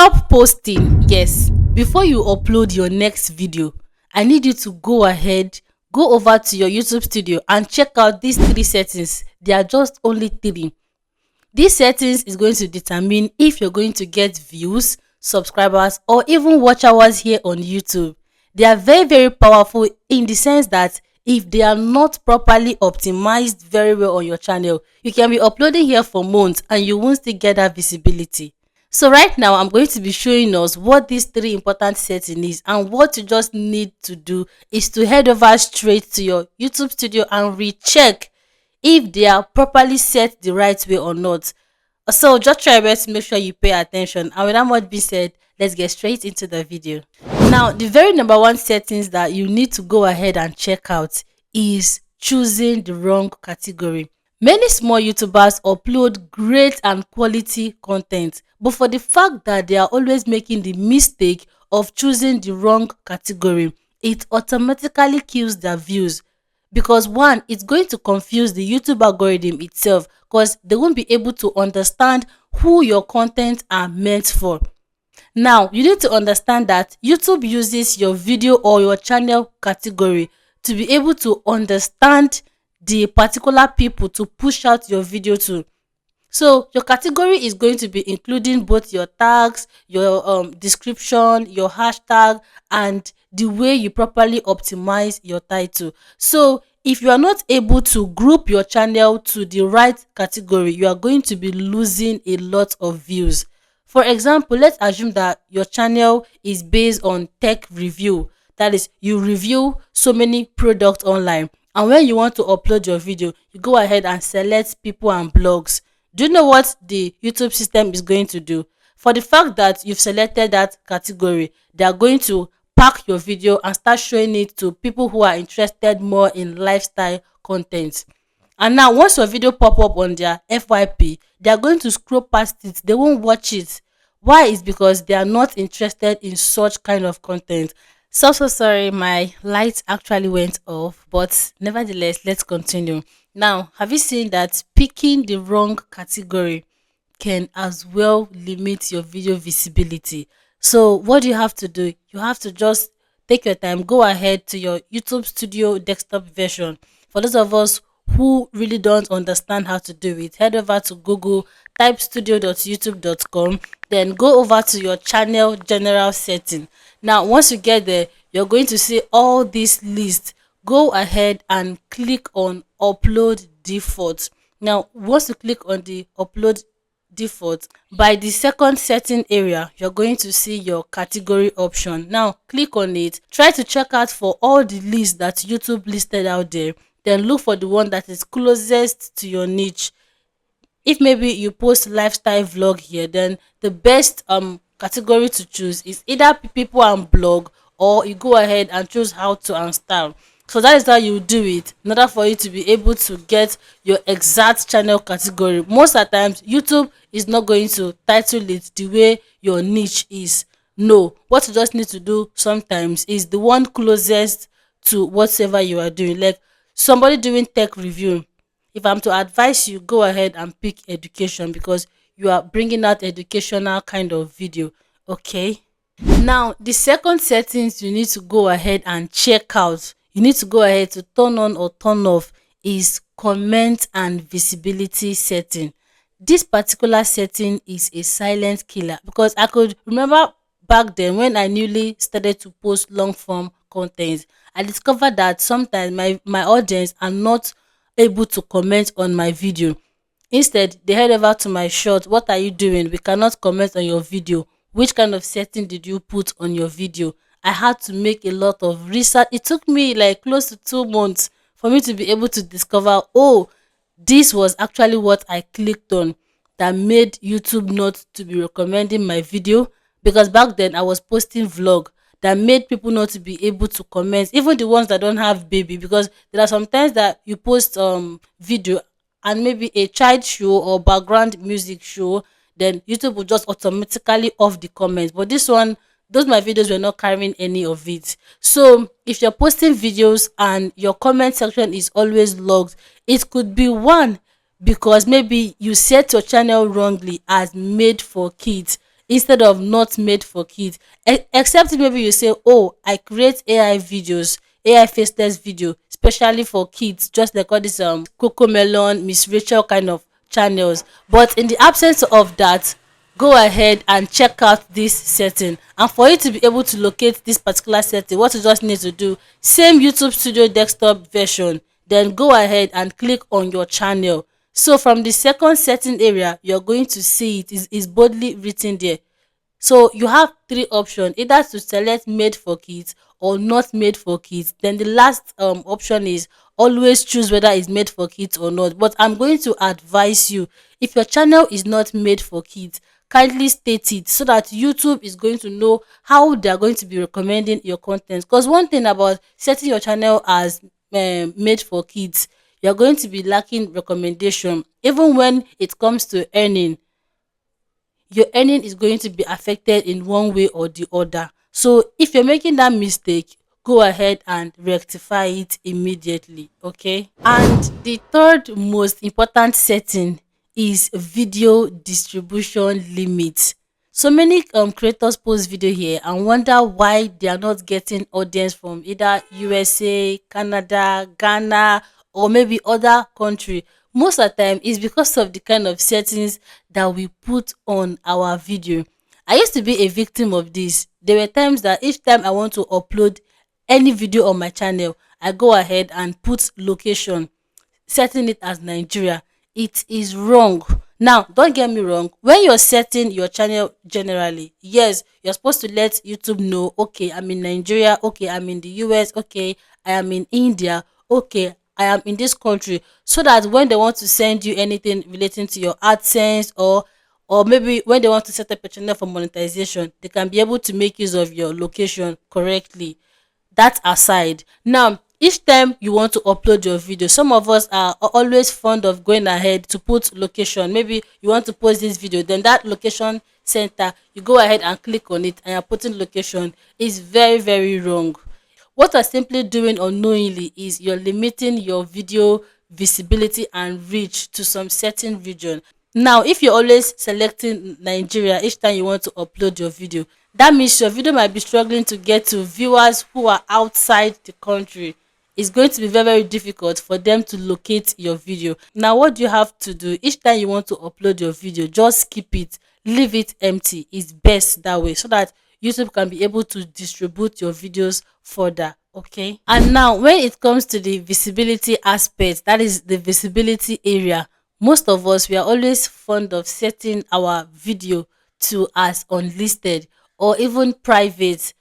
Stop posting. Yes, before you upload your next video, I need you to go ahead, go over to your YouTube studio and check out these three settings. They are just only three. These settings is going to determine if you're going to get views, subscribers, or even watch hours here on YouTube. They are very, very powerful in the sense that if they are not properly optimized very well on your channel, you can be uploading here for months and you won't still get that visibility. So right now, I'm going to be showing us what these three important settings is, and what you just need to do is to head over straight to your YouTube studio and recheck if they are properly set the right way or not. So just try your best to make sure you pay attention. And with that much being said, let's get straight into the video. Now, the very number one settings that you need to go ahead and check out is choosing the wrong category. Many small YouTubers upload great and quality content, but for the fact that they are always making the mistake of choosing the wrong category, it automatically kills their views. Because one, it's going to confuse the YouTube algorithm itself, because they won't be able to understand who your content are meant for. Now, you need to understand that YouTube uses your video or your channel category to be able to understand the particular people to push out your video to. So your category is going to be including both your tags, your description, your hashtag, and the way you properly optimize your title. So if you are not able to group your channel to the right category, you are going to be losing a lot of views. For example, let's assume that your channel is based on tech review. That is, you review so many products online. And when you want to upload your video, you go ahead and select people and blogs. Do you know what the YouTube system is going to do? For the fact that you've selected that category, they are going to pack your video and start showing it to people who are interested more in lifestyle content. And now, once your video pop up on their FYP, they are going to scroll past it. They won't watch it. Why? Is because they are not interested in such kind of content. So sorry, my light actually went off, but nevertheless, let's continue. Now, have you seen that picking the wrong category can as well limit your video visibility? So what do you have to do? You have to just take your time, go ahead to your YouTube Studio desktop version. For those of us who really don't understand how to do it, head over to Google, type studio.youtube.com, then go over to your channel general setting. Now, once you get there, you're going to see all this list. Go ahead and click on upload default. Now, once you click on the upload default, by the second setting area, you're going to see your category option. Now, click on it. Try to check out for all the lists that YouTube listed out there. Then look for the one that is closest to your niche. If maybe you post lifestyle vlog here, then the best category to choose is either people and blog, or you go ahead and choose how to and style. So that is how you do it in order for you to be able to get your exact channel category. Most of the times, YouTube is not going to title it the way your niche is. No, what you just need to do sometimes is the one closest to whatever you are doing. Like somebody doing tech review, if I'm to advise you, go ahead and pick education, because you are bringing out educational kind of video. Okay. Now, the second settings you need to go ahead and check out, you need to go ahead to turn on or turn off, is comment and visibility setting. This particular setting is a silent killer, because I could remember back then when I newly started to post long form content, I discovered that sometimes my audience are not able to comment on my video. Instead, they head over to my short. What are you doing? We cannot comment on your video. Which kind of setting did you put on your video? I had to make a lot of research. It took me like close to 2 months for me to be able to discover, oh, this was actually what I clicked on that made YouTube not to be recommending my video. Because back then I was posting vlog that made people not to be able to comment, even the ones that don't have baby, because there are sometimes that you post video and maybe a child show or background music show, then YouTube will just automatically off the comments. But this one, those my videos were not carrying any of it. So if you're posting videos and your comment section is always logged, it could be one, because maybe you set your channel wrongly as made for kids. instead of not made for kids. Except maybe you say, oh, I create AI videos, AI faceless video, especially for kids, just like all this Coco Melon, Miss Rachel kind of channels. But in the absence of that, go ahead and check out this setting, and for you to be able to locate this particular setting, what you just need to do, same YouTube Studio desktop version, then go ahead and click on your channel. So from the second setting area, you're going to see it is boldly written there. So you have three options, either to select made for kids or not made for kids. Then the last option is always choose whether it's made for kids or not. But I'm going to advise you, if your channel is not made for kids, kindly state it so that YouTube is going to know how they are going to be recommending your content. Because one thing about setting your channel as made for kids, you're going to be lacking recommendation. Even when it comes to earning, your earning is going to be affected in one way or the other. So if you're making that mistake, go ahead and rectify it immediately. Okay. And the third most important setting is video distribution limit. So many creators post video here and wonder why they are not getting audience from either USA, Canada, Ghana, or maybe other country. Most of the time is because of the kind of settings that we put on our video. I used to be a victim of this. There were times that each time I want to upload any video on my channel, I go ahead and put location, setting it as Nigeria. It is wrong. Now, don't get me wrong. When you're setting your channel generally, yes, you're supposed to let YouTube know, okay, I'm in Nigeria, okay, I'm in the US, okay, I am in India, okay, I am in this country, so that when they want to send you anything relating to your AdSense, or maybe when they want to set up a channel for monetization, they can be able to make use of your location correctly. That aside, now each time you want to upload your video, some of us are always fond of going ahead to put location. Maybe you want to post this video, then that location center, you go ahead and click on it and you're putting location. Is very, very wrong. What you're simply doing unknowingly is you're limiting your video visibility and reach to some certain region. Now, if you're always selecting Nigeria each time you want to upload your video, that means your video might be struggling to get to viewers who are outside the country. It's going to be very, very difficult for them to locate your video. Now, what do you have to do? Each time you want to upload your video, just keep it, leave it empty. It's best that way so that YouTube can be able to distribute your videos further. Okay. And now, when it comes to the visibility aspect, that is the visibility area, most of us, we are always fond of setting our video to as unlisted or even private.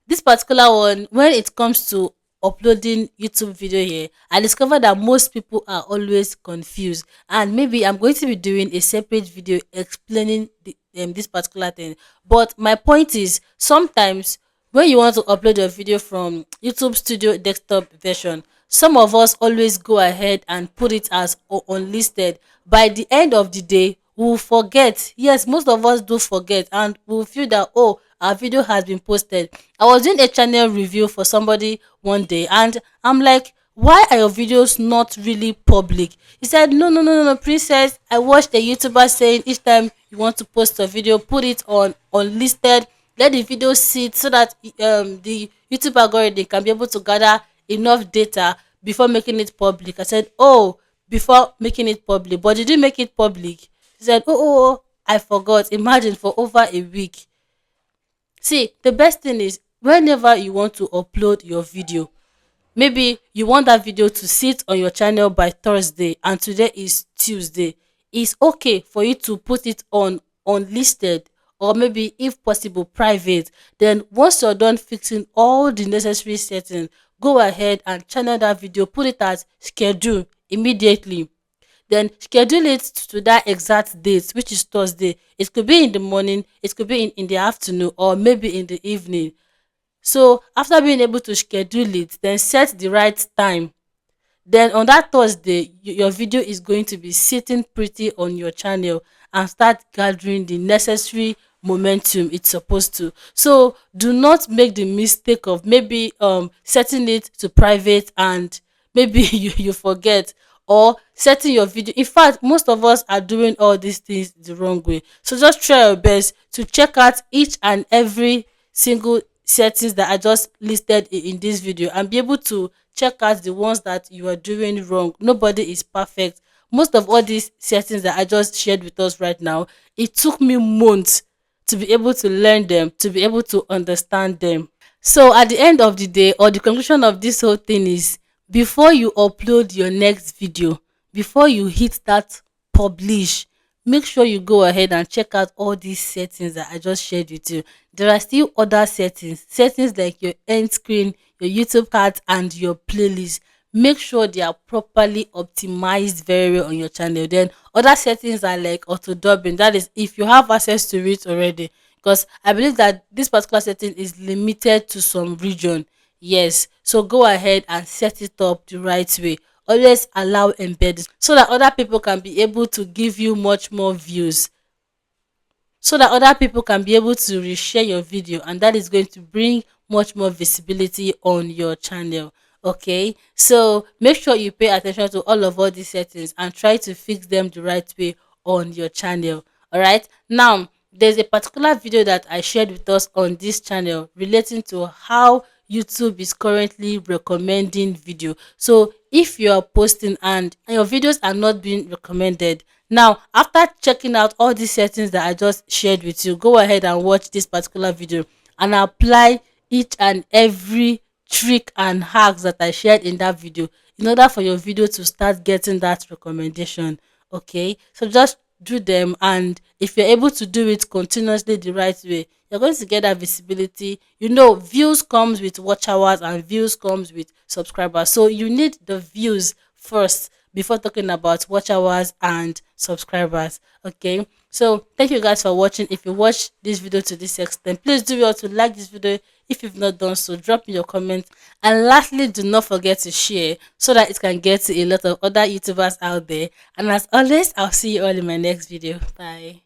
This particular one, when it comes to uploading YouTube video here, I discovered that most people are always confused, and maybe I'm going to be doing a separate video explaining this particular thing. But my point is, sometimes when you want to upload your video from YouTube Studio desktop version, some of us always go ahead and put it as unlisted. By the end of the day, we'll forget. Yes, most of us do forget, and we'll feel that, oh, our video has been posted. I was doing a channel review for somebody one day, and I'm like, why are your videos not really public? He said, no, no, no, no, no, princess. I watched a YouTuber saying each time you want to post a video, put it on unlisted, let the video sit so that the YouTube algorithm can be able to gather enough data before making it public. I said, oh, before making it public, but did you make it public? He said, oh, I forgot. Imagine, for over a week. See, the best thing is, whenever you want to upload your video, maybe you want that video to sit on your channel by Thursday and today is Tuesday, it's okay for you to put it on unlisted, or maybe if possible private. Then once you're done fixing all the necessary settings, go ahead and channel that video, put it as schedule immediately. Then schedule it to that exact date, which is Thursday. It could be in the morning, it could be in the afternoon, or maybe in the evening. So after being able to schedule it, then set the right time. Then on that Thursday, your video is going to be sitting pretty on your channel and start gathering the necessary momentum it's supposed to. So do not make the mistake of maybe setting it to private and maybe you forget, or setting your video. In fact, most of us are doing all these things the wrong way. So just try your best to check out each and every single settings that I just listed in this video, and be able to check out the ones that you are doing wrong. Nobody is perfect. Most of all these settings that I just shared with us right now, it took me months to be able to learn them, to be able to understand them. So at the end of the day, or the conclusion of this whole thing is, before you upload your next video, before you hit that publish, make sure you go ahead and check out all these settings that I just shared with you. There are still other settings like your end screen, your YouTube card, and your playlist. Make sure they are properly optimized very well on your channel. Then other settings are like auto dubbing. That is if you have access to it already, because I believe that this particular setting is limited to some region. Yes, so go ahead and set it up the right way. Always allow embedding so that other people can be able to give you much more views, so that other people can be able to reshare your video, and that is going to bring much more visibility on your channel. Okay, so make sure you pay attention to all these settings and try to fix them the right way on your channel. All right, now there's a particular video that I shared with us on this channel relating to how YouTube is currently recommending video. So if you are posting and your videos are not being recommended, now after checking out all these settings that I just shared with you, go ahead and watch this particular video and apply each and every trick and hacks that I shared in that video in order for your video to start getting that recommendation. Okay, so just do them, and if you're able to do it continuously the right way, you're going to get that visibility. You know, views comes with watch hours and views comes with subscribers, so you need the views first before talking about watch hours and subscribers. Okay, so thank you guys for watching. If you watched this video to this extent, please do well to like this video. If you've not done so, drop me your comment, and lastly, do not forget to share so that it can get to a lot of other YouTubers out there. And as always, I'll see you all in my next video. Bye.